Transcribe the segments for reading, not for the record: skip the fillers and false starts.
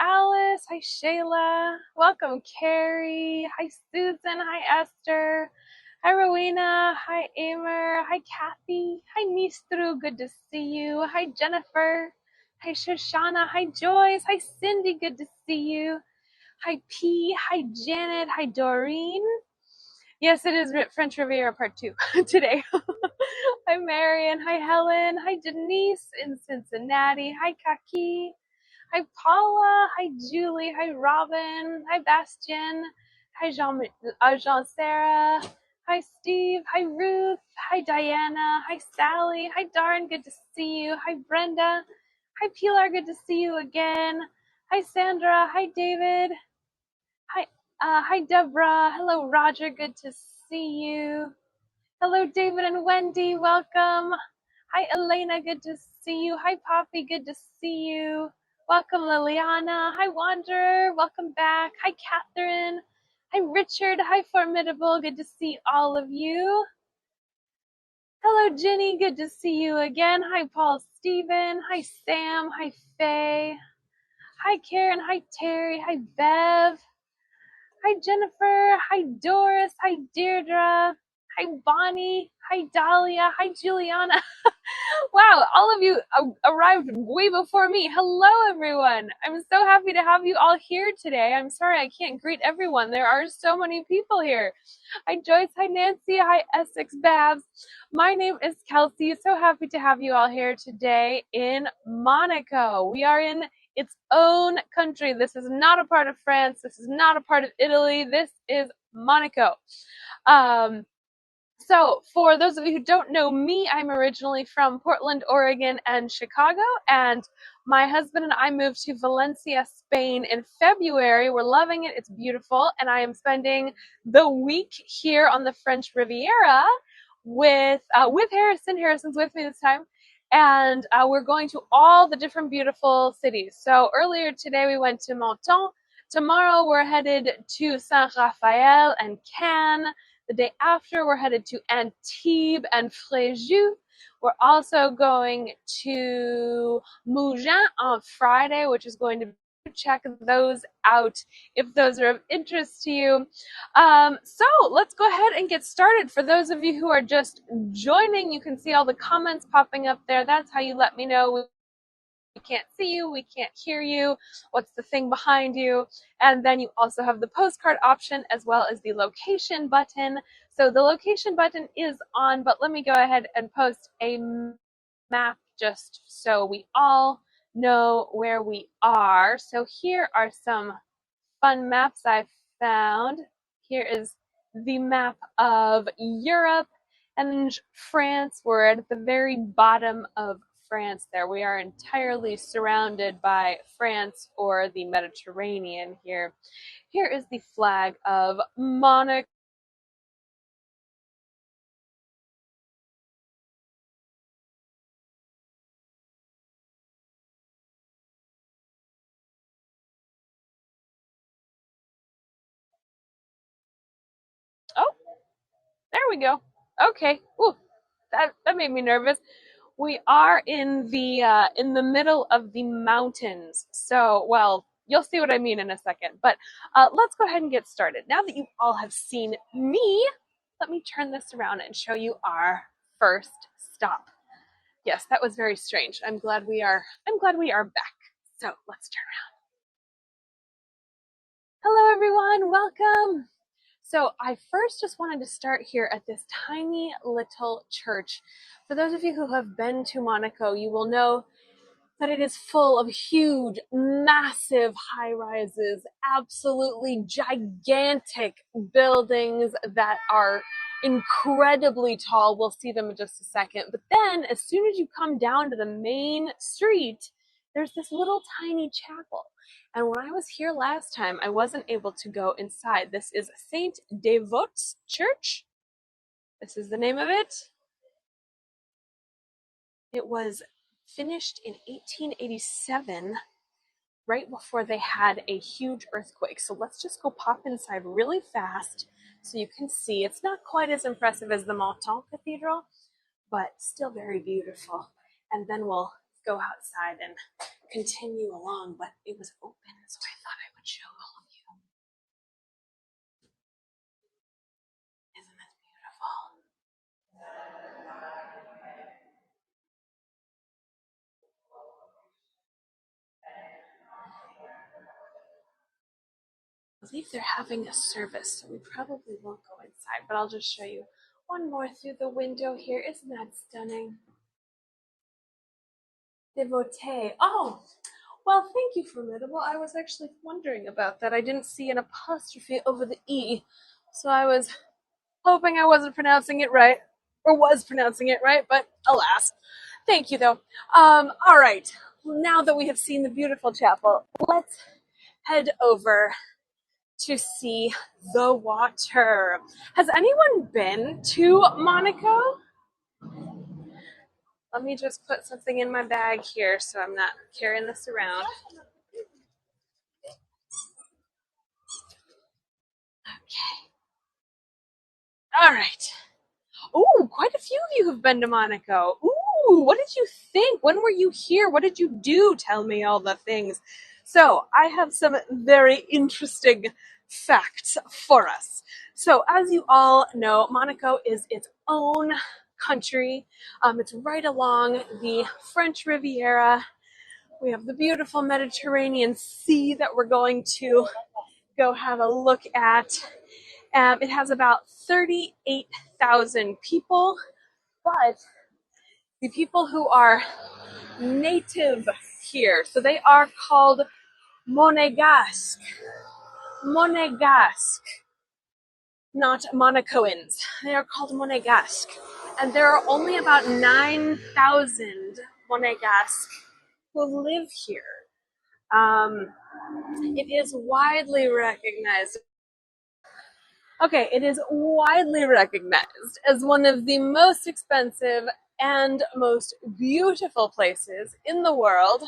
Alice. Hi, Shayla. Welcome, Carrie. Hi, Susan. Hi, Esther. Hi, Rowena. Hi, Amer. Hi, Kathy. Hi, Nistru. Good to see you. Hi, Jennifer. Hi, Shoshana. Hi, Joyce. Hi, Cindy. Good to see you. Hi, P. Hi, Janet. Hi, Doreen. Yes, it is French Riviera Part 2 today. Hi, Marion. Hi, Helen. Hi, Denise in Cincinnati. Hi, Kaki. Hi, Paula. Hi, Julie. Hi, Robin. Hi, Bastian. Hi, Jean Sarah. Hi, Steve. Hi, Ruth. Hi, Diana. Hi, Sally. Hi, Darn. Good to see you. Hi, Brenda. Hi, Pilar. Good to see you again. Hi, Sandra. Hi, David. Hi, hi, Deborah. Hello, Roger. Good to see you. Hello, David and Wendy. Welcome. Hi, Elena. Good to see you. Hi, Poppy. Good to see you. Welcome, Liliana. Hi, Wanderer. Welcome back. Hi, Catherine. Hi, Richard. Hi, Formidable. Good to see all of you. Hello, Jenny. Good to see you again. Hi, Paul Stephen. Hi, Sam. Hi, Faye. Hi, Karen. Hi, Terry. Hi, Bev. Hi, Jennifer. Hi, Doris. Hi, Deirdre. Hi, Bonnie. Hi, Dahlia. Hi, Juliana. Wow, all of you arrived way before me. Hello, everyone. I'm so happy to have you all here today. I'm sorry I can't greet everyone. There are so many people here. Hi, Joyce. Hi, Nancy. Hi, Essex Babs. My name is Kelsey. So happy to have you all here today in Monaco. We are in its own country. This is not a part of France. This is not a part of Italy. This is Monaco. So for those of you who don't know me, I'm originally from Portland, Oregon, and Chicago, and my husband and I moved to Valencia, Spain in February. We're loving it. It's beautiful, and I am spending the week here on the French Riviera with Harrison. Harrison's with me this time, and we're going to all the different beautiful cities. So earlier today we went to Menton. Tomorrow we're headed to Saint Raphael and Cannes. The day after, we're headed to Antibes and Fréjus. We're also going to Mougins on Friday, which is going to check those out if those are of interest to you. So let's go ahead and get started. For those of you who are just joining, you can see all the comments popping up there. That's how you let me know we can't see you, we can't hear you, what's the thing behind you. And then you also have the postcard option as well as the location button. So the location button is on, but let me go ahead and post a map just so we all know where we are. So here are some fun maps I found. Here is the map of Europe and France. We're at the very bottom of France there. We are entirely surrounded by France or the Mediterranean here. Here is the flag of Monaco. Oh, there we go. Okay. Ooh, that made me nervous. We are in the middle of the mountains. So, well, you'll see what I mean in a second. But let's go ahead and get started. Now that you all have seen me, let me turn this around and show you our first stop. Yes, that was very strange. I'm glad we are back. So let's turn around. Hello everyone, welcome. So I first just wanted to start here at this tiny little church. For those of you who have been to Monaco, you will know that it is full of huge, massive high rises, absolutely gigantic buildings that are incredibly tall. We'll see them in just a second. But then, as soon as you come down to the main street, there's this little tiny chapel. And when I was here last time, I wasn't able to go inside. This is Saint Devote's Church. This is the name of it. It was finished in 1887, right before they had a huge earthquake. So let's just go pop inside really fast so you can see. It's not quite as impressive as the Menton Cathedral, but still very beautiful. And then we'll go outside and continue along, but it was open, so I thought I would show all of you. Isn't that beautiful? I believe they're having a service, so we probably won't go inside, but I'll just show you one more through the window here. Isn't that stunning? Devotee. Oh, well, thank you, Formidable. I was actually wondering about that. I didn't see an apostrophe over the E, so I was hoping I wasn't pronouncing it right, or was pronouncing it right, but alas. Thank you, though. All right. Now that we have seen the beautiful chapel, let's head over to see the water. Has anyone been to Monaco? Let me just put something in my bag here so I'm not carrying this around. Okay. All right. Ooh, quite a few of you have been to Monaco. Ooh, what did you think? When were you here? What did you do? Tell me all the things. So, I have some very interesting facts for us. So, as you all know, Monaco is its own country. It's right along the French Riviera. We have the beautiful Mediterranean Sea that we're going to go have a look at. It has about 38,000 people, but the people who are native here, so they are called Monegasque. Monegasque, not Monacoans. They are called Monegasque. And there are only about 9,000 Monegasque who live here. It is widely recognized. Okay, it is widely recognized as one of the most expensive and most beautiful places in the world.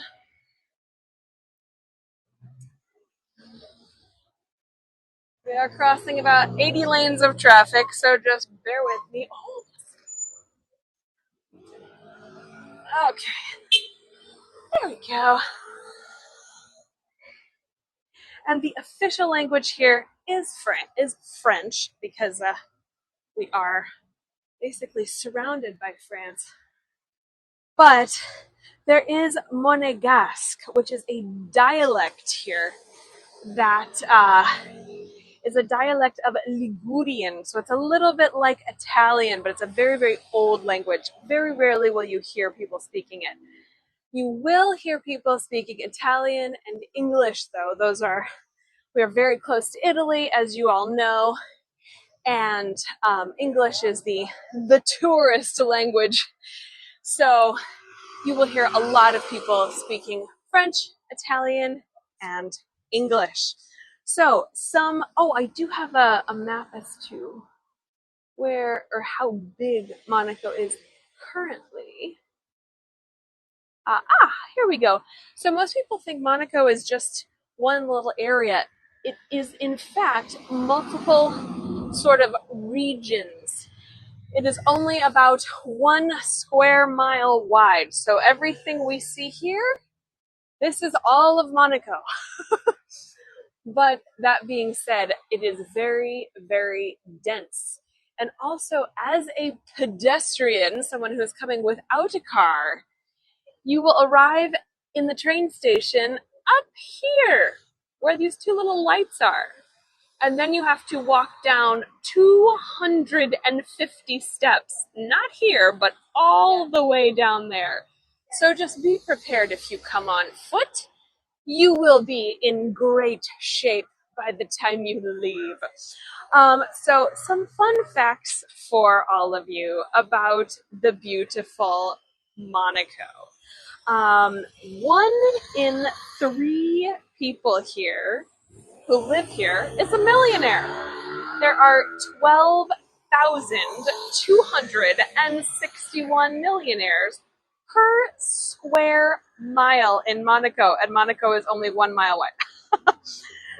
We are crossing about 80 lanes of traffic, so just bear with me. Oh, okay, there we go. And the official language here is French because we are basically surrounded by France. But there is Monegasque, which is a dialect here that is a dialect of Ligurian. So it's a little bit like Italian, but it's a very, very old language. Very rarely will you hear people speaking it. You will hear people speaking Italian and English, though. We are very close to Italy, as you all know, and English is the tourist language. So you will hear a lot of people speaking French, Italian, and English. So I do have a map as to where or how big Monaco is currently. Here we go. So most people think Monaco is just one little area. It is, in fact, multiple sort of regions. It is only about 1 square mile wide. So everything we see here, this is all of Monaco. But that being said, it is very, very dense. And also, as a pedestrian, someone who is coming without a car, you will arrive in the train station up here, where these two little lights are. And then you have to walk down 250 steps, not here, but all the way down there. So just be prepared if you come on foot. You will be in great shape by the time you leave. So some fun facts for all of you about the beautiful Monaco. 1 in 3 people here who live here is a millionaire. There are 12,261 millionaires per square mile in Monaco, and Monaco is only 1 mile wide.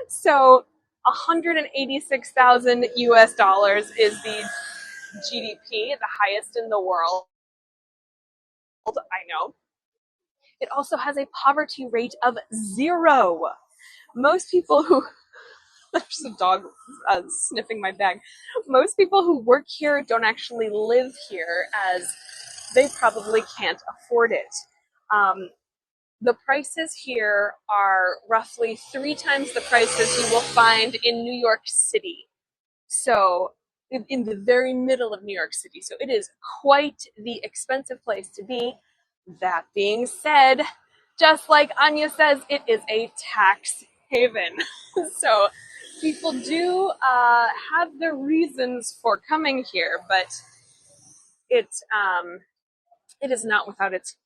So 186,000 US dollars is the GDP, the highest in the world. I know. It also has a poverty rate of 0. Most people who there's a dog sniffing my bag. Most people who work here don't actually live here, as they probably can't afford it. Um, the prices here are roughly 3 times the prices you will find in New York City. So, in the very middle of New York City. So, it is quite the expensive place to be. That being said, just like Anya says, it is a tax haven. So, people do have their reasons for coming here, but it it is not without its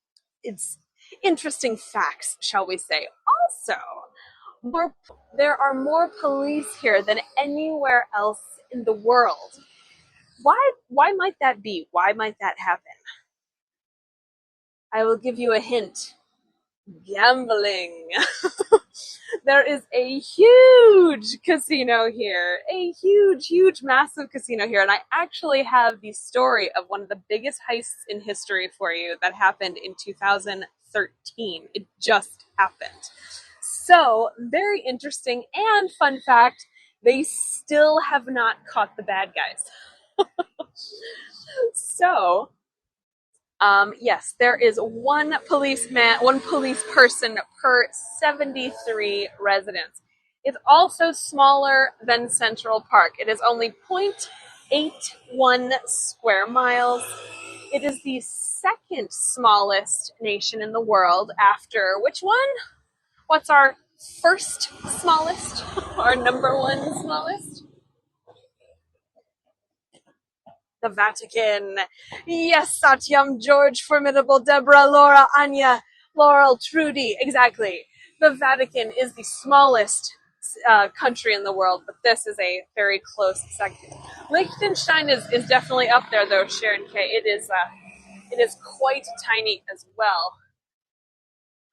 interesting facts, shall we say. Also, more there are more police here than anywhere else in the world. Why might that be? Why might that happen? I will give you a hint. Gambling. There is a huge casino here, a huge, massive casino here. And I actually have the story of one of the biggest heists in history for you that happened in 2013. It just happened. So, very interesting and fun fact, they still have not caught the bad guys. So, yes, there is one police person per 73 residents. It's also smaller than Central Park. It is only 0.81 square miles. It is the second smallest nation in the world after which one? What's our first smallest? Our number one smallest? The Vatican. Yes, Satyam, George, Formidable, Deborah, Laura, Anya, Laurel, Trudy. Exactly. The Vatican is the smallest country in the world, but this is a very close second. Liechtenstein is definitely up there, though, Sharon K. It is quite tiny as well.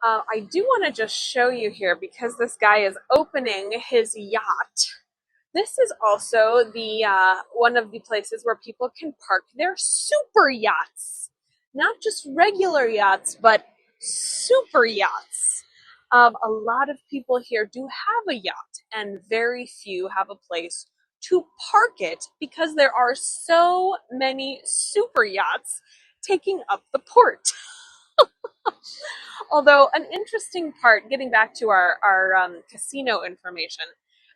I do want to just show you here because this guy is opening his yacht. This is also the one of the places where people can park their super yachts, not just regular yachts, but super yachts. A lot of people here do have a yacht, and very few have a place to park it because there are so many super yachts taking up the port. Although an interesting part, getting back to our casino information,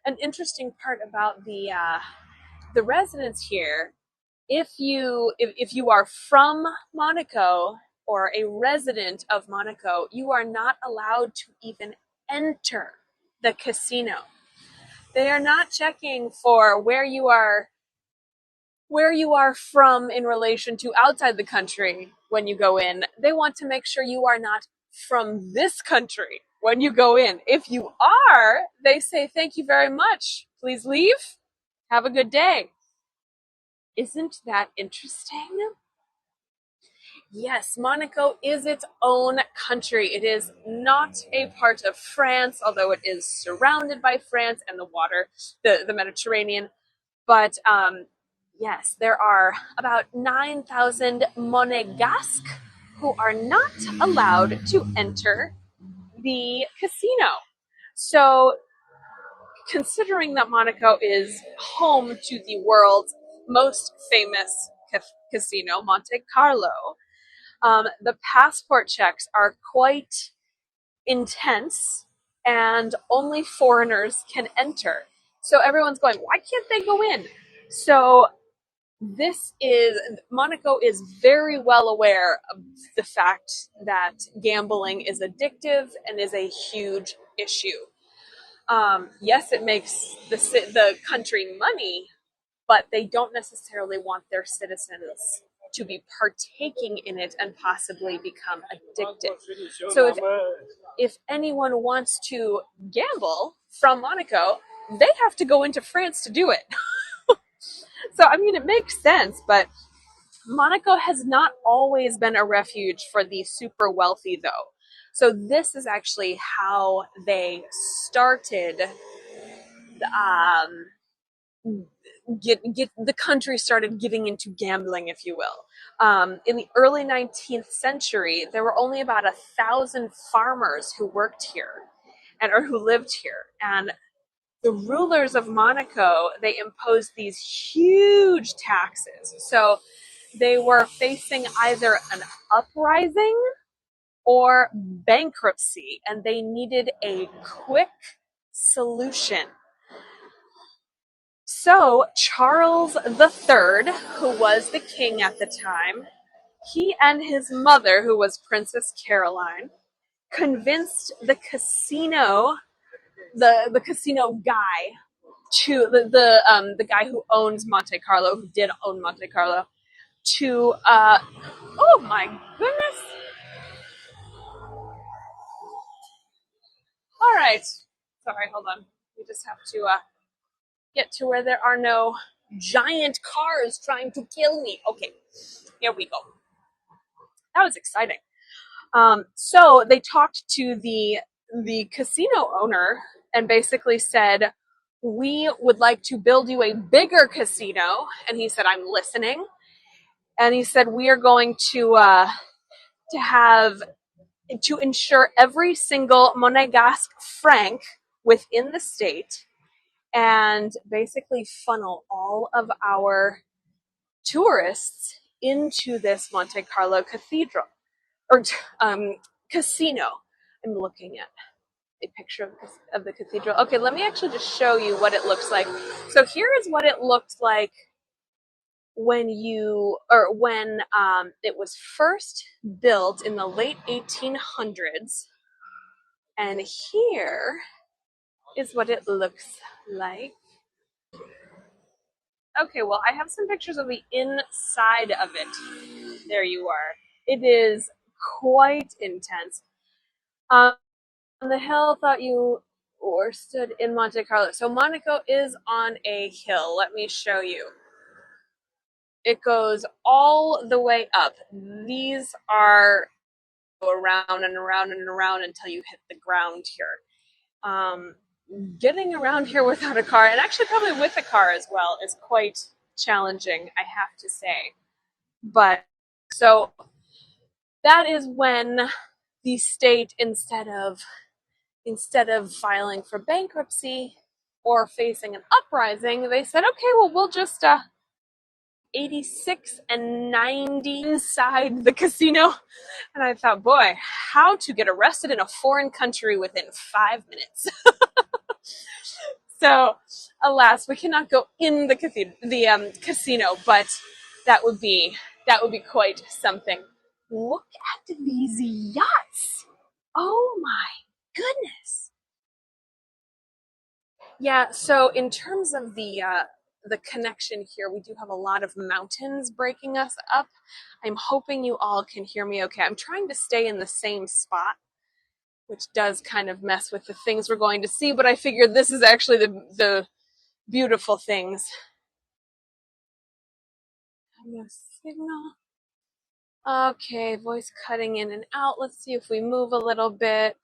an interesting part about the residents here, if you are from Monaco or a resident of Monaco, you are not allowed to even enter the casino. They are not checking for where you are from in relation to outside the country when you go in. They want to make sure you are not from this country when you go in. If you are, they say, thank you very much. Please leave. Have a good day. Isn't that interesting? Yes, Monaco is its own country. It is not a part of France, although it is surrounded by France and the water, the Mediterranean. But yes, there are about 9,000 Monegasque who are not allowed to enter the casino. So, considering that Monaco is home to the world's most famous casino, Monte Carlo, the passport checks are quite intense and only foreigners can enter. So everyone's going, why can't they go in? So Monaco is very well aware of the fact that gambling is addictive and is a huge issue. Yes, it makes the country money, but they don't necessarily want their citizens to be partaking in it and possibly become addicted. So if anyone wants to gamble from Monaco, they have to go into France to do it. So I mean, it makes sense, but Monaco has not always been a refuge for the super wealthy, though. So this is actually how they started get the country started getting into gambling, if you will. In the early 19th century, there were only about 1,000 farmers who worked here and or who lived here, and the rulers of Monaco, they imposed these huge taxes. So they were facing either an uprising or bankruptcy, and they needed a quick solution. So Charles III, who was the king at the time, he and his mother, who was Princess Caroline, convinced the casino guy to the guy who owns Monte Carlo, who did own Monte Carlo, to oh my goodness. All right. Sorry, hold on. We just have to get to where there are no giant cars trying to kill me. Okay, here we go. That was exciting. So they talked to the casino owner and basically said, "We would like to build you a bigger casino." And he said, "I'm listening." And he said, "We are going have to ensure every single monegasque franc within the state and basically funnel all of our tourists into this Monte Carlo cathedral or casino." I'm looking at a picture of the cathedral. Okay, let me actually just show you what it looks like. So here is what it looked like when it was first built in the late 1800s, and here is what it looks like. Okay, well, I have some pictures of the inside of it. There you are. It is quite intense. On the hill, thought you or stood in Monte Carlo. So Monaco is on a hill. Let me show you. It goes all the way up. These are around and around and around until you hit the ground here. Um, Getting around here without a car, and actually probably with a car as well, is quite challenging, I have to say. But so that is when the state, instead of filing for bankruptcy or facing an uprising, they said, okay, well, we'll just 86 and 90 inside the casino. And I thought, boy, how to get arrested in a foreign country within 5 minutes. So, alas, we cannot go in the casino, but that would be quite something. Look at these yachts! Oh my goodness! Yeah. So, in terms of the connection here, we do have a lot of mountains breaking us up. I'm hoping you all can hear me okay. I'm trying to stay in the same spot, which does kind of mess with the things we're going to see, but I figured this is actually the beautiful things. Signal. Okay, voice cutting in and out. Let's see if we move a little bit.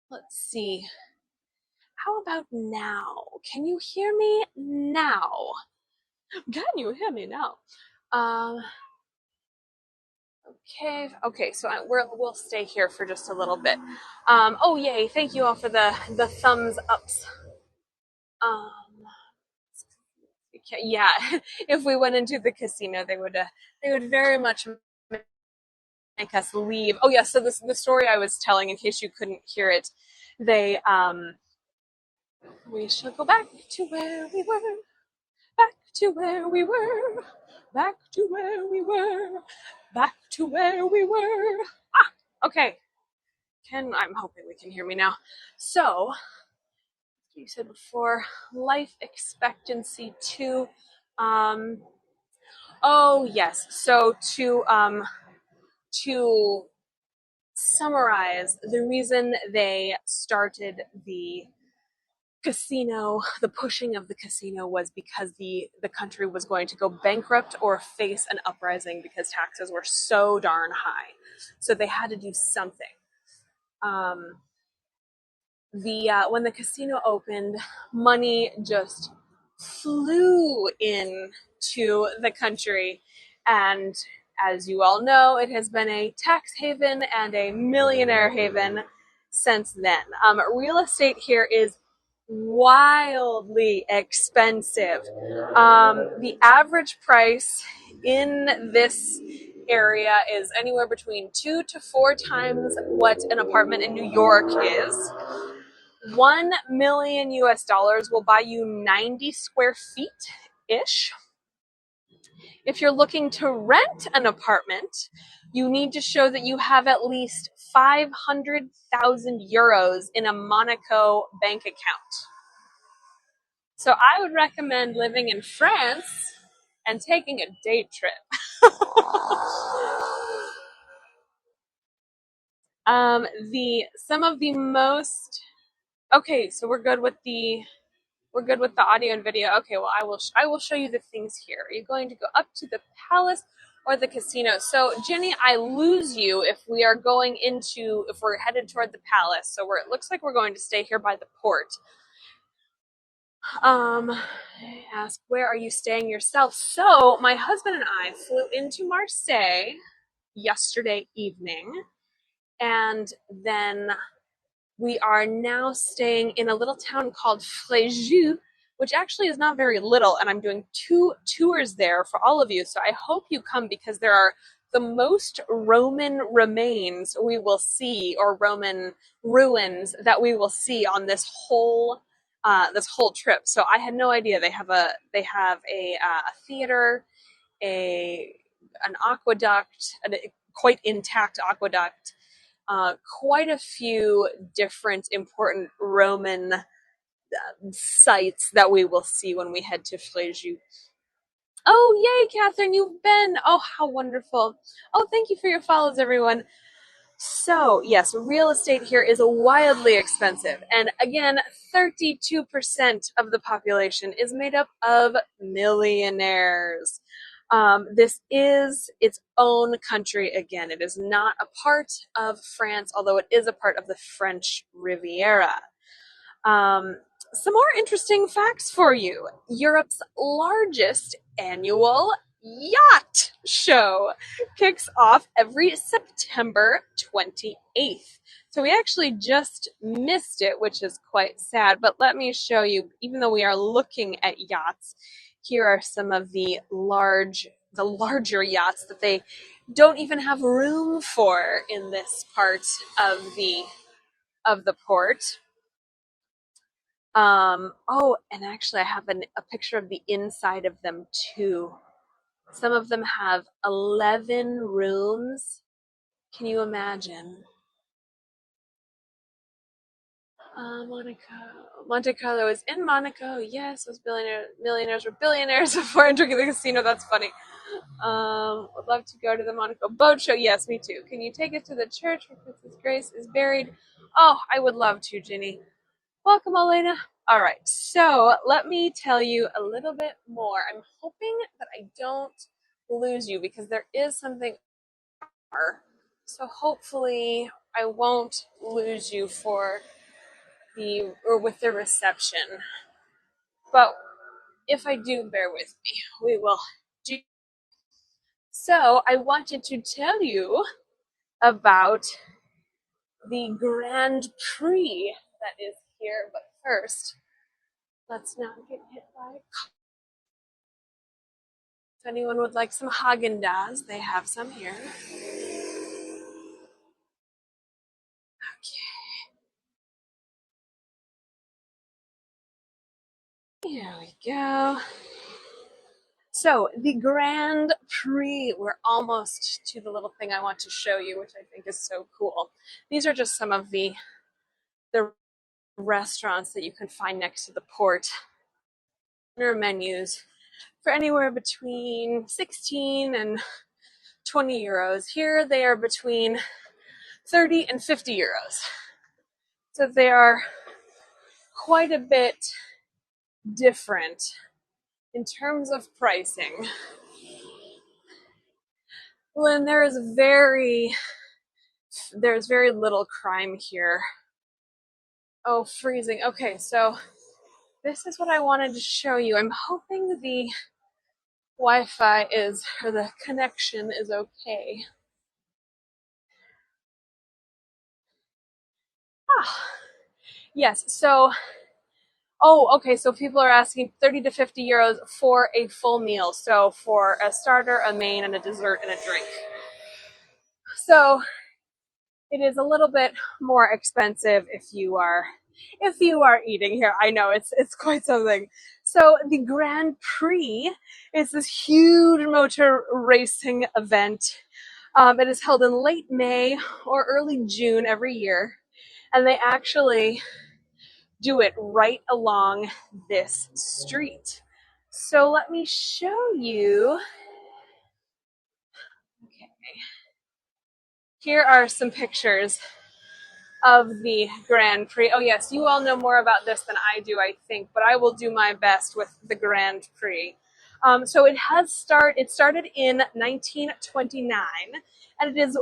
Let's see. How about now? Can you hear me now? Can you hear me now? Okay, so we'll stay here for just a little bit. Oh yay! Thank you all for the thumbs ups. Um, yeah, if we went into the casino, they would very much make us leave. Oh yeah, so the story I was telling, in case you couldn't hear it, they we shall go back to where we were, back to where we were, back to where we were, back to where we were. Okay. I'm hoping we can hear me now. So, you said before, life expectancy too. Oh yes. So to summarize, the reason they started the casino, the pushing of the casino, was because the country was going to go bankrupt or face an uprising because taxes were so darn high. So they had to do something. Um, The when the casino opened, money just flew in to the country, and as you all know, it has been a tax haven and a millionaire haven since then. Real estate here is wildly expensive. The average price in this area is anywhere between 2 to 4 times what an apartment in New York is. 1 million US dollars will buy you 90 square feet ish. If you're looking to rent an apartment, you need to show that you have at least 500,000 euros in a Monaco bank account. So I would recommend living in France and taking a day trip. The some of the most okay, so we're good with the audio and video. Okay, well I will show you the things here. Are you going to go up to the palace or the casino? So Jenny, I lose you if we're headed toward the palace. So it looks like we're going to stay here by the port. Ask, where are you staying yourself? So my husband and I flew into Marseille yesterday evening, and then we are now staying in a little town called Fréjus, which actually is not very little, and I'm doing 2 tours there for all of you. So I hope you come, because there are the most Roman remains we will see, or Roman ruins that we will see on this whole trip. So I had no idea they have a theater, a an aqueduct, a quite intact aqueduct, quite a few different important Roman sites that we will see when we head to Fréjus. Oh, yay, Catherine, you've been. Oh, how wonderful. Oh, thank you for your follows, everyone. So, yes, real estate here is wildly expensive. And again, 32% of the population is made up of millionaires. This is its own country again. It is not a part of France, although it is a part of the French Riviera. Um, some more interesting facts for you. Europe's largest annual yacht show kicks off every September 28th. So we actually just missed it, which is quite sad. But let me show you, even though we are looking at yachts, here are some of the larger yachts that they don't even have room for in this part of the port. Oh, and actually I have a picture of the inside of them too. Some of them have 11 rooms. Can you imagine? Monaco. Monte Carlo is in Monaco. Yes, those millionaires were billionaires before entering the casino. That's funny. Would love to go to the Monaco boat show. Yes, me too. Can you take us to the church where Princess Grace is buried? Oh, I would love to, Ginny. Welcome, Elena. All right, so let me tell you a little bit more. I'm hoping that I don't lose you, because there is something more. So hopefully I won't lose you with the reception. But if I do, bear with me. We will do. So I wanted to tell you about the Grand Prix that is here. But first, let's not get hit by a car. If anyone would like some Haagen-Dazs, they have some here. Okay. Here we go. So the Grand Prix, we're almost to the little thing I want to show you, which I think is so cool. These are just some of the restaurants that you can find next to the port. Dinner menus for anywhere between 16 and 20 euros. Here they are between 30 and 50 euros. So they are quite a bit different in terms of pricing. Well, and there's very little crime here. Oh, freezing. Okay, so this is what I wanted to show you. I'm hoping the Wi-Fi is, or the connection is okay. Ah, yes, so, oh, okay, so people are asking 30 to 50 euros for a full meal. So for a starter, a main, and a dessert, and a drink. So it is a little bit more expensive if you are eating here. I know it's quite something. So the Grand Prix is this huge motor racing event. It is held in late May or early June every year, and they actually do it right along this street. So let me show you. Okay. Here are some pictures of the Grand Prix. Oh yes, you all know more about this than I do, I think, but I will do my best with the Grand Prix. So it started in 1929, and it is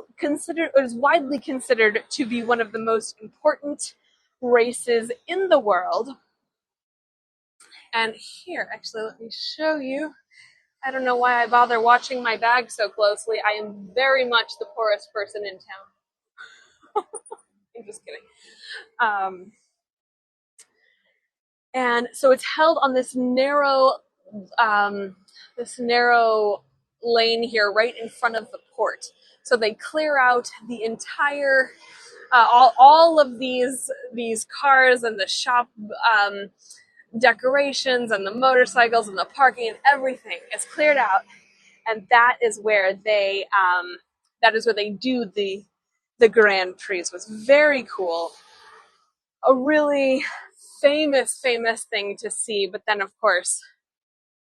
widely considered to be one of the most important races in the world. And here, actually, let me show you. I don't know why I bother watching my bag so closely. I am very much the poorest person in town. I'm just kidding. Um, and so it's held on um, this narrow lane here, right in front of the port. So they clear out the entire, all of these cars and the shop decorations and the motorcycles and the parking and everything is cleared out, and that is where they do the Grand Prix. It was very cool, a really famous thing to see. But then, of course,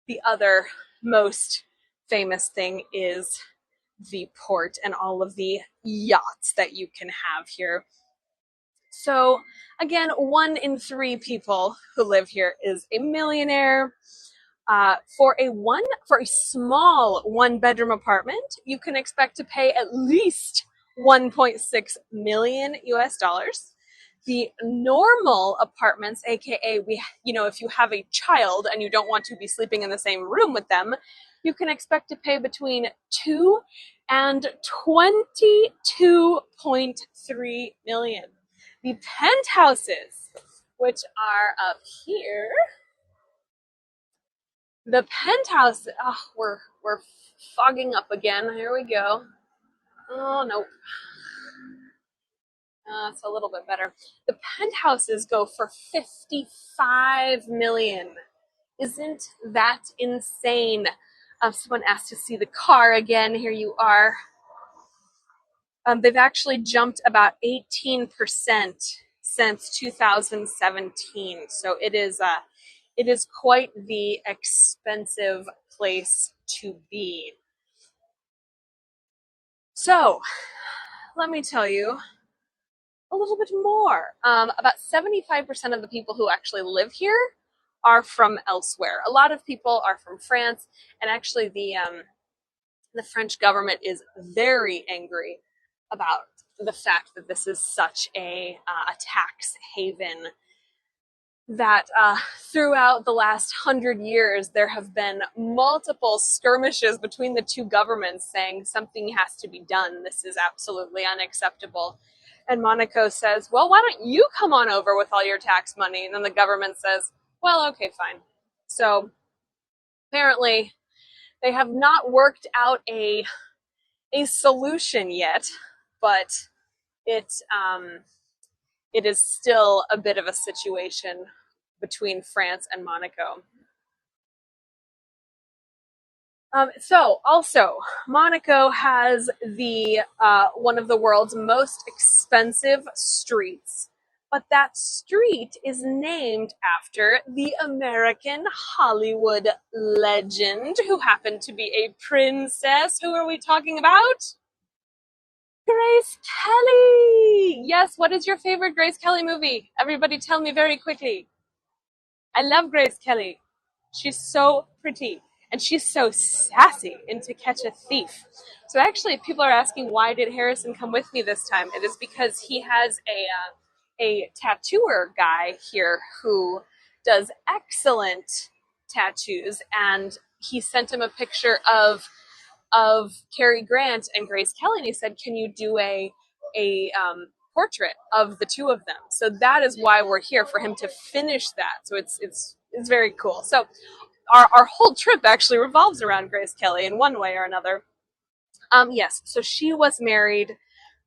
the other most famous thing is the port and all of the yachts that you can have here. So, again, 1 in 3 people who live here is a millionaire. For a small 1 bedroom apartment, you can expect to pay at least 1.6 million US dollars. The normal apartments, aka if you have a child and you don't want to be sleeping in the same room with them, you can expect to pay between 2 and 22.3 million. The penthouses, which are up here, the penthouse. Oh, we're fogging up again. Here we go. Oh nope. It's a little bit better. The penthouses go for 55 million. Isn't that insane? Someone asked to see the car again. Here you are. They've actually jumped about 18% since 2017. So it is quite the expensive place to be. So let me tell you a little bit more. About 75% of the people who actually live here are from elsewhere. A lot of people are from France, and actually the French government is very angry about the fact that this is such a tax haven. That throughout the last 100 years, there have been multiple skirmishes between the two governments saying something has to be done. This is absolutely unacceptable. And Monaco says, well, why don't you come on over with all your tax money? And then the government says, well, okay, fine. So apparently they have not worked out a solution yet, but it it is still a bit of a situation between France and Monaco. So also, Monaco has the one of the world's most expensive streets, but that street is named after the American Hollywood legend who happened to be a princess. Who are we talking about? Grace Kelly! Yes, what is your favorite Grace Kelly movie? Everybody tell me very quickly. I love Grace Kelly. She's so pretty and she's so sassy in To Catch a Thief. So actually, if people are asking why did Harrison come with me this time, it is because he has a tattooer guy here who does excellent tattoos, and he sent him a picture of Cary Grant and Grace Kelly, and he said, "Can you do a portrait of the two of them?" So that is why we're here, for him to finish that. So it's very cool. So our whole trip actually revolves around Grace Kelly in one way or another. Yes, so she was married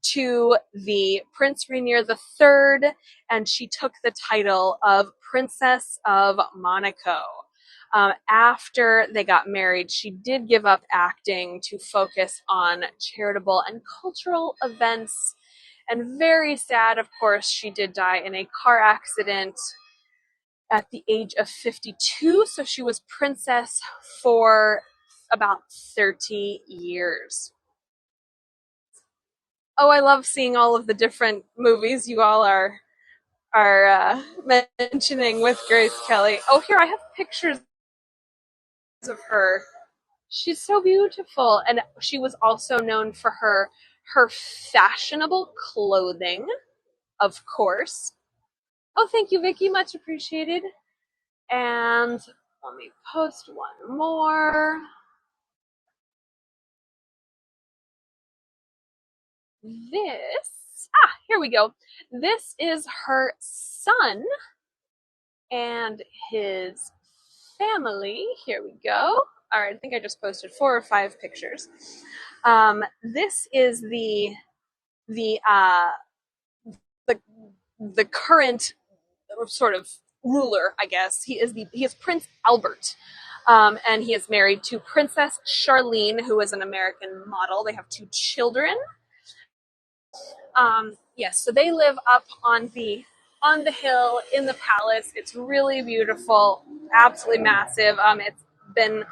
to the Prince Rainier III, and she took the title of Princess of Monaco. After they got married, she did give up acting to focus on charitable and cultural events. And very sad, of course, she did die in a car accident at the age of 52. So she was princess for about 30 years. Oh, I love seeing all of the different movies you all are mentioning with Grace Kelly. Oh, here I have pictures of her. She's so beautiful, and she was also known for her fashionable clothing, of course. Oh, thank you, Vicky. Much appreciated. And let me post one more. Here we go. This is her son and his family. Here we go. All right, I think I just posted 4 or 5 pictures. This is the uh, the the current sort of ruler, I guess. He is Prince Albert. And he is married to Princess Charlene, who is an American model. They have 2 children. Yes, so they live up on the hill in the palace. It's really beautiful, absolutely massive. It's been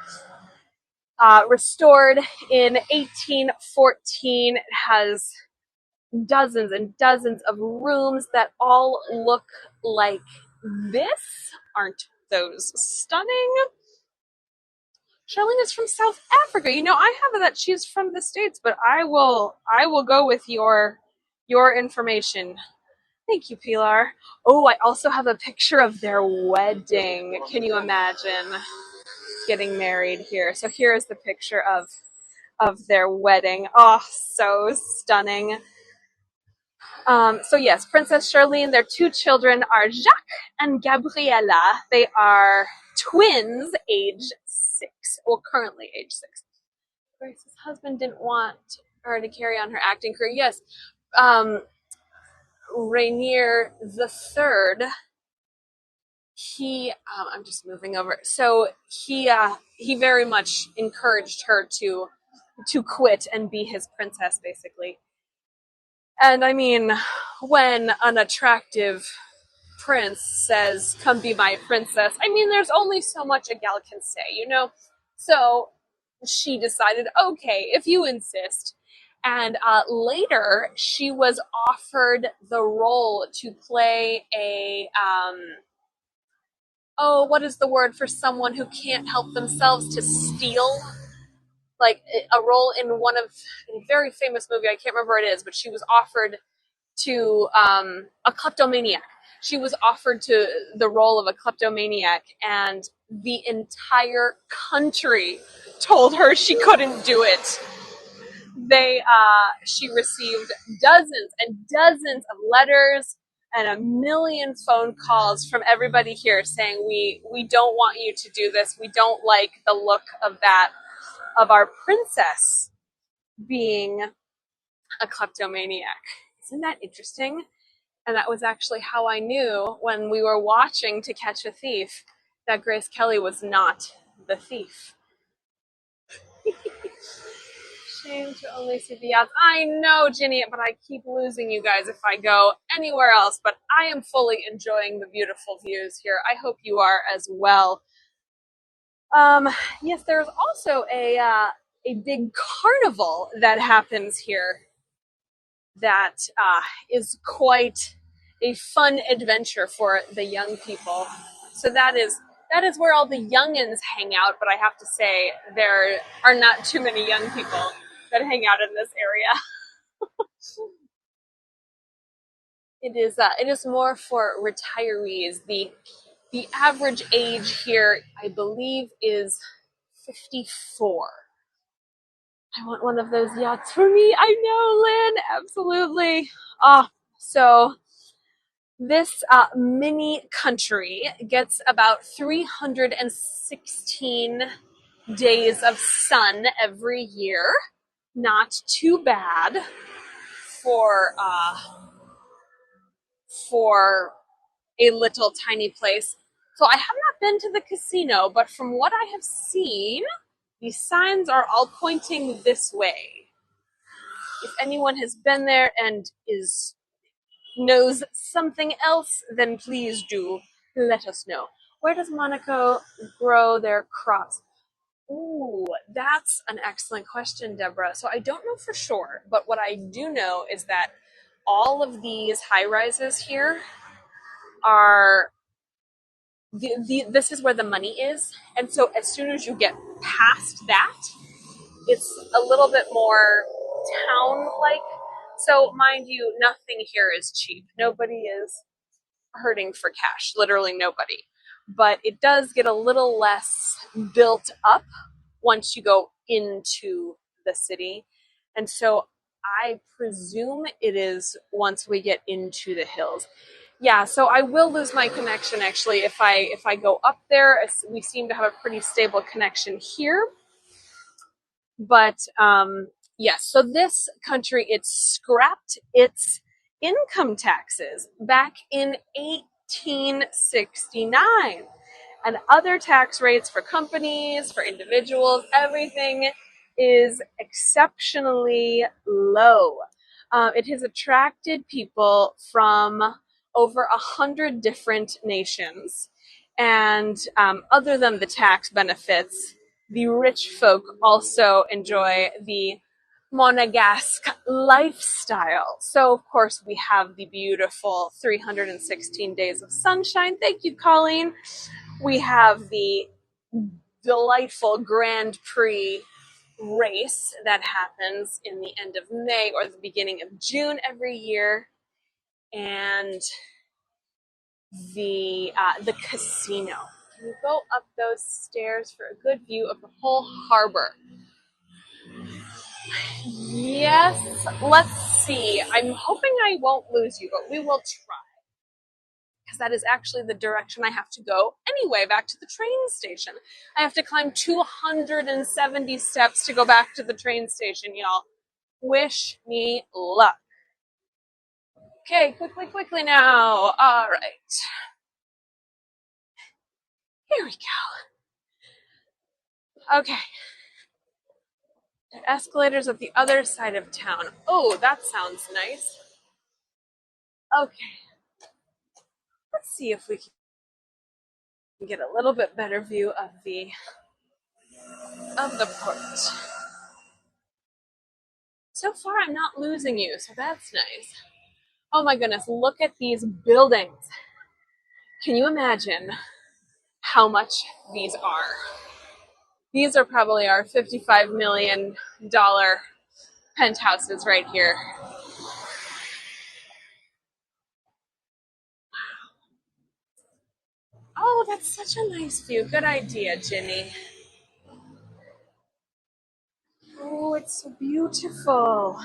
restored in 1814. It has dozens and dozens of rooms that all look like this. Aren't those stunning? Charlene is from South Africa. You know, I have that she's from the States, but I will go with your information. Thank you, Pilar. Oh, I also have a picture of their wedding. Can you imagine getting married here? So here is the picture of their wedding. Oh, so stunning. So yes, Princess Charlene, their 2 children are Jacques and Gabriella. They are twins, age 6. Well, currently age 6. Grace's husband didn't want her to carry on her acting career. Yes, Rainier the Third. I'm just moving over. So he very much encouraged her to quit and be his princess, basically. And I mean, when an attractive prince says, "Come be my princess," I mean, there's only so much a gal can say, you know? So she decided, okay, if you insist. And later, she was offered the role to play what is the word for someone who can't help themselves to steal? Like a role in a very famous movie. I can't remember what it is, but she was offered to a kleptomaniac. She was offered to the role of a kleptomaniac, and the entire country told her she couldn't do it. She received dozens and dozens of letters and a million phone calls from everybody here saying, we don't want you to do this. We don't like the look of our princess being a kleptomaniac. Isn't that interesting? And that was actually how I knew, when we were watching To Catch a Thief, that Grace Kelly was not the thief. Shame to only see the ads. I know, Ginny, but I keep losing you guys if I go anywhere else. But I am fully enjoying the beautiful views here. I hope you are as well. Yes, there's also a big carnival that happens here that is quite a fun adventure for the young people. So that is where all the youngins hang out. But I have to say, there are not too many young people that hang out in this area. It is more for retirees. The average age here, I believe, is 54. I want one of those yachts for me. I know, Lynn, absolutely. So this mini country gets about 316 days of sun every year. Not too bad for a little tiny place. So I have not been to the casino, but from what I have seen, the signs are all pointing this way. If anyone has been there and is knows something else, then please do let us know. Where does Monaco grow their crops? Ooh, that's an excellent question, Deborah. So I don't know for sure, but what I do know is that all of these high rises here are this is where the money is. And so as soon as you get past that, it's a little bit more town like. So mind you, nothing here is cheap. Nobody is hurting for cash, literally nobody. But it does get a little less built up once you go into the city. And so I presume it is once we get into the hills. Yeah, so I will lose my connection actually if I go up there. We seem to have a pretty stable connection here. But yes, so this country, it scrapped its income taxes back in 1869, and other tax rates for companies, for individuals, everything is exceptionally low. It has attracted people from over 100 different nations. And other than the tax benefits, the rich folk also enjoy the Monegasque lifestyle. So, of course, we have the beautiful 316 days of sunshine. Thank you, Colleen. We have the delightful Grand Prix race that happens in the end of May or the beginning of June every year, and the casino. Can you go up those stairs for a good view of the whole harbor? Yes, let's see. I'm hoping I won't lose you, but we will try. Because that is actually the direction I have to go anyway, back to the train station. I have to climb 270 steps to go back to the train station, y'all. Wish me luck. Okay, quickly now. All right. Here we go. Okay. The escalators at the other side of town. Oh, that sounds nice. Okay. Let's see if we can get a little bit better view of the port. So far, I'm not losing you, so that's nice. Oh my goodness, look at these buildings. Can you imagine how much these are? These are probably our $55 million penthouses right here. Oh, that's such a nice view. Good idea, Ginny. Oh, it's so beautiful.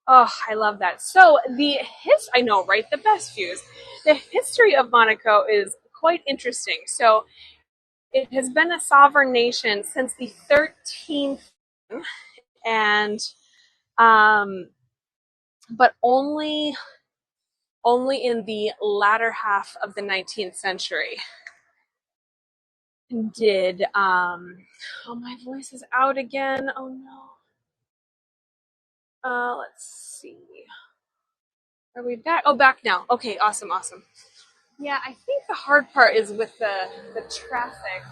Oh, I love that. So I know, right? The best views. The history of Monaco is quite interesting. So it has been a sovereign nation since the 13th, and but only in the latter half of the 19th century did oh, my voice is out again. Oh no. Let's see. Are we back? Oh, back now. Okay, awesome. Yeah, I think the hard part is with the traffic.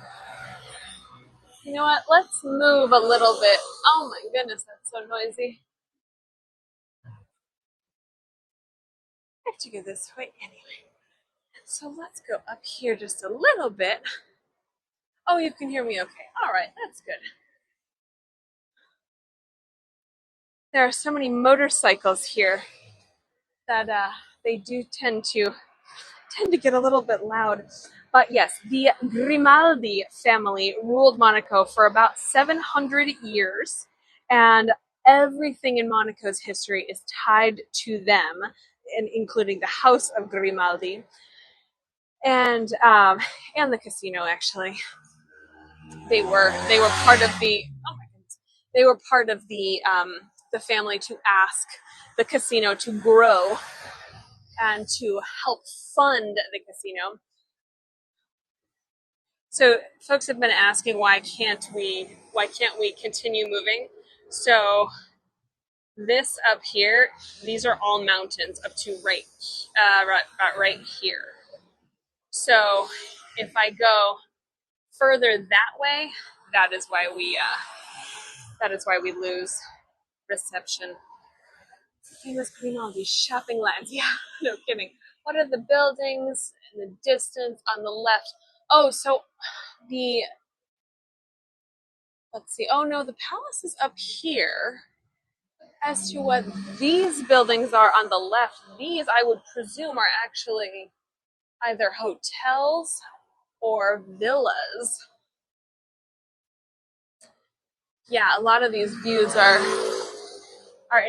You know what? Let's move a little bit. Oh my goodness, that's so noisy. I have to go this way anyway. So let's go up here just a little bit. Oh, you can hear me okay. All right, that's good. There are so many motorcycles here that they do tend to get a little bit loud. But yes, the Grimaldi family ruled Monaco for about 700 years, and everything in Monaco's history is tied to them, and including the House of Grimaldi and the casino. Actually, they were part of the oh my goodness, they were part of the family to ask the casino to grow and to help fund the casino. So folks have been asking why can't we continue moving? So this up here, these are all mountains up to right here. So if I go further that way, that is why we lose reception. Famous Grimaldi shopping lands. Yeah, no kidding. What are the buildings in the distance on the left? Oh, so the let's see. Oh no, the palace is up here. As to what these buildings are on the left, these I would presume are actually either hotels or villas. Yeah, a lot of these views are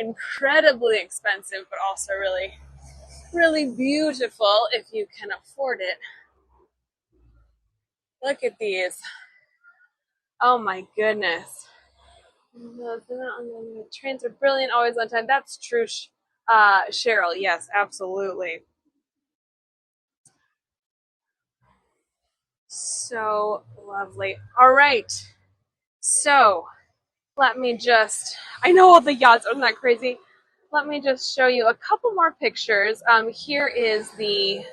incredibly expensive, but also really, really beautiful if you can afford it. Look at these. Oh my goodness. The trains are brilliant, always on time. That's true, Cheryl. Yes, absolutely. So lovely. All right. So I know all the yachts, isn't that crazy? Let me just show you a couple more pictures. Here is the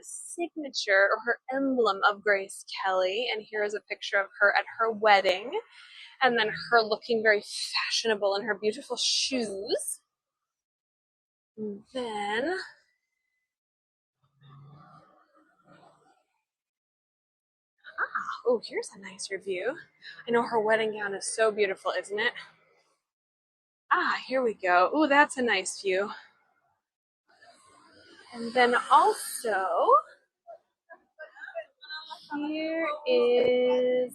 signature or her emblem of Grace Kelly, and here is a picture of her at her wedding, and then her looking very fashionable in her beautiful shoes. And then oh, here's a nicer view. I know her wedding gown is so beautiful, isn't it? Here we go. Ooh, that's a nice view. And then also, here is,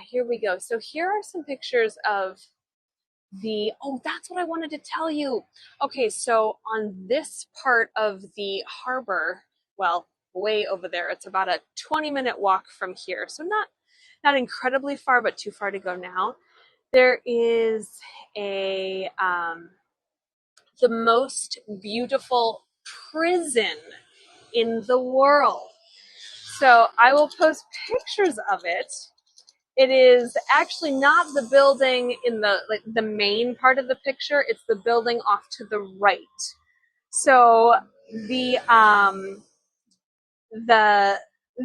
here we go. So here are some pictures of that's what I wanted to tell you. Okay, so on this part of the harbor, well, way over there, it's about a 20-minute walk from here. So not incredibly far, but too far to go now. There is the most beautiful prison in the world. So I will post pictures of it. It is actually not the building in the main part of the picture. It's the building off to the right. So the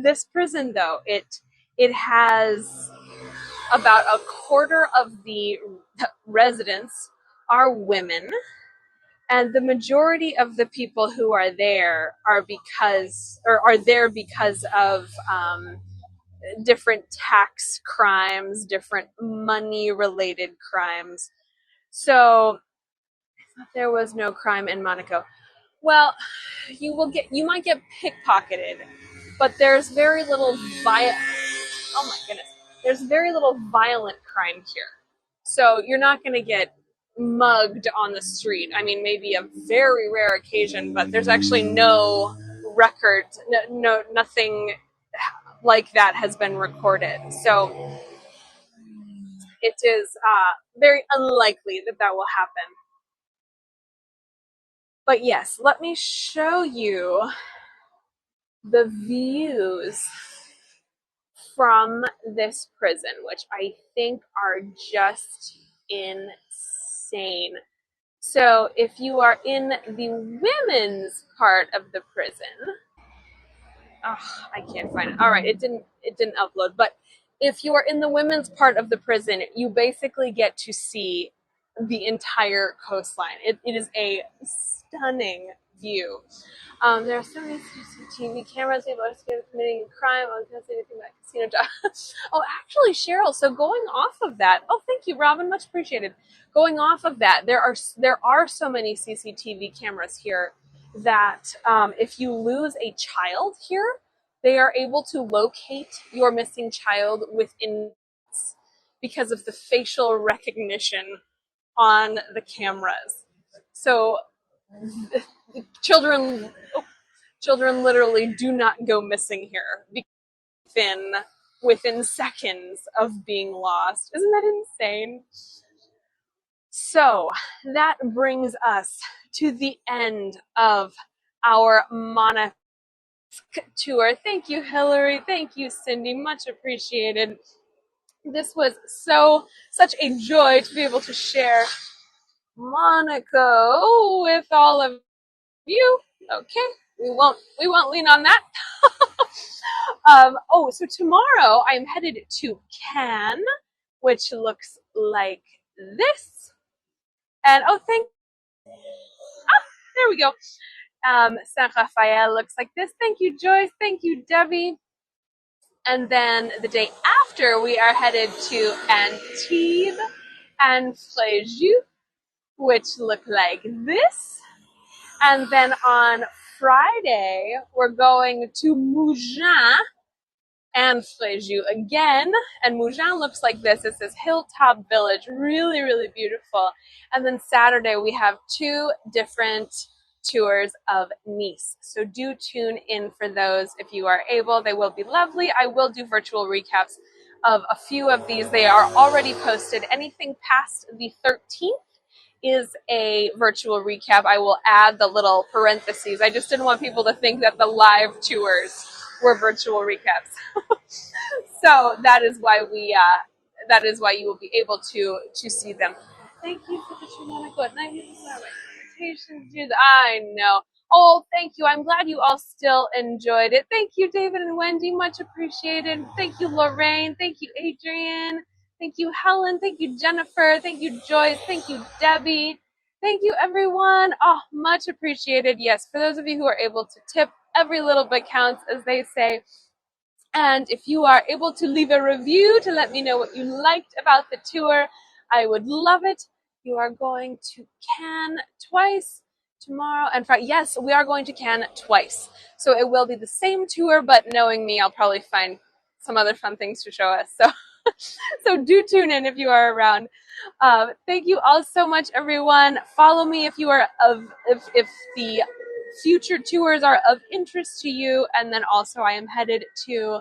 this prison though, it has about a quarter of the residents are women, and the majority of the people who are there are there because of different tax crimes, different money related crimes. So there was no crime in Monaco. Well, you might get pickpocketed, but there's very little oh my goodness. There's very little violent crime here. So you're not going to get mugged on the street. I mean, maybe a very rare occasion, but there's actually no record, nothing like that has been recorded. So it is very unlikely that will happen. But yes, let me show you the views from this prison, which I think are just insane. So if you are in the women's part of the prison, I can't find it. All right, it didn't upload. But if you are in the women's part of the prison, you basically get to see the entire coastline. It is a stunning view. There are so many CCTV cameras able to committing a crime. I can't say anything about casino job. Oh, actually, Cheryl. So going off of that, oh, thank you, Robin. Much appreciated. Going off of that, there are so many CCTV cameras here that if you lose a child here, they are able to locate your missing child within minutes because of the facial recognition on the cameras. So children children literally do not go missing here within seconds of being lost. Isn't that insane? So that brings us to the end of our Monaco tour. Thank you, Hillary. Thank you, Cindy. Much appreciated. This was such a joy to be able to share Monaco with all of you. Okay, we won't lean on that. So tomorrow I'm headed to Cannes, which looks like this. And there we go. Saint Raphael looks like this. Thank you, Joyce. Thank you, Debbie. And then the day after, we are headed to Antibes and Fréjus, which look like this. And then on Friday, we're going to Mougins and Fréjus again. And Mougins looks like this. It says Hilltop Village. Really, really beautiful. And then Saturday, we have 2 different tours of Nice. So do tune in for those if you are able. They will be lovely. I will do virtual recaps of a few of these. They are already posted. Anything past the 13th is a virtual recap. I will add the little parentheses. I just didn't want people to think that the live tours were virtual recaps. So that is why you will be able to see them. Thank you for the Monaco at night. I know. Oh, thank you. I'm glad you all still enjoyed it. Thank you, David and Wendy. Much appreciated. Thank you, Lorraine. Thank you, Adrian. Thank you, Helen. Thank you, Jennifer. Thank you, Joyce. Thank you, Debbie. Thank you, everyone. Oh, much appreciated. Yes, for those of you who are able to tip, every little bit counts, as they say. And if you are able to leave a review to let me know what you liked about the tour, I would love it. You are going to Cannes twice tomorrow and Friday. Yes, we are going to Cannes twice. So it will be the same tour, but knowing me, I'll probably find some other fun things to show us. So do tune in if you are around. Thank you all so much, everyone. Follow me if the future tours are of interest to you. And then also I am headed to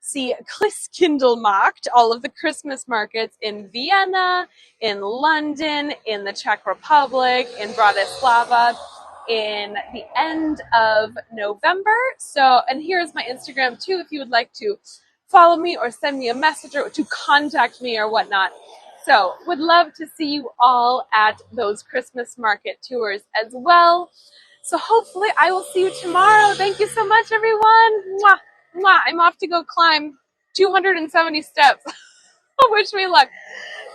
see Christkindlmarkt, all of the Christmas markets in Vienna, in London, in the Czech Republic, in Bratislava, in the end of November. So, and here's my Instagram too, if you would like to follow me or send me a message or to contact me or whatnot. So would love to see you all at those Christmas market tours as well. So hopefully I will see you tomorrow. Thank you so much, everyone. Mwah, mwah. I'm off to go climb 270 steps. Wish me luck.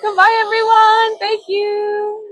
Goodbye, everyone. Thank you.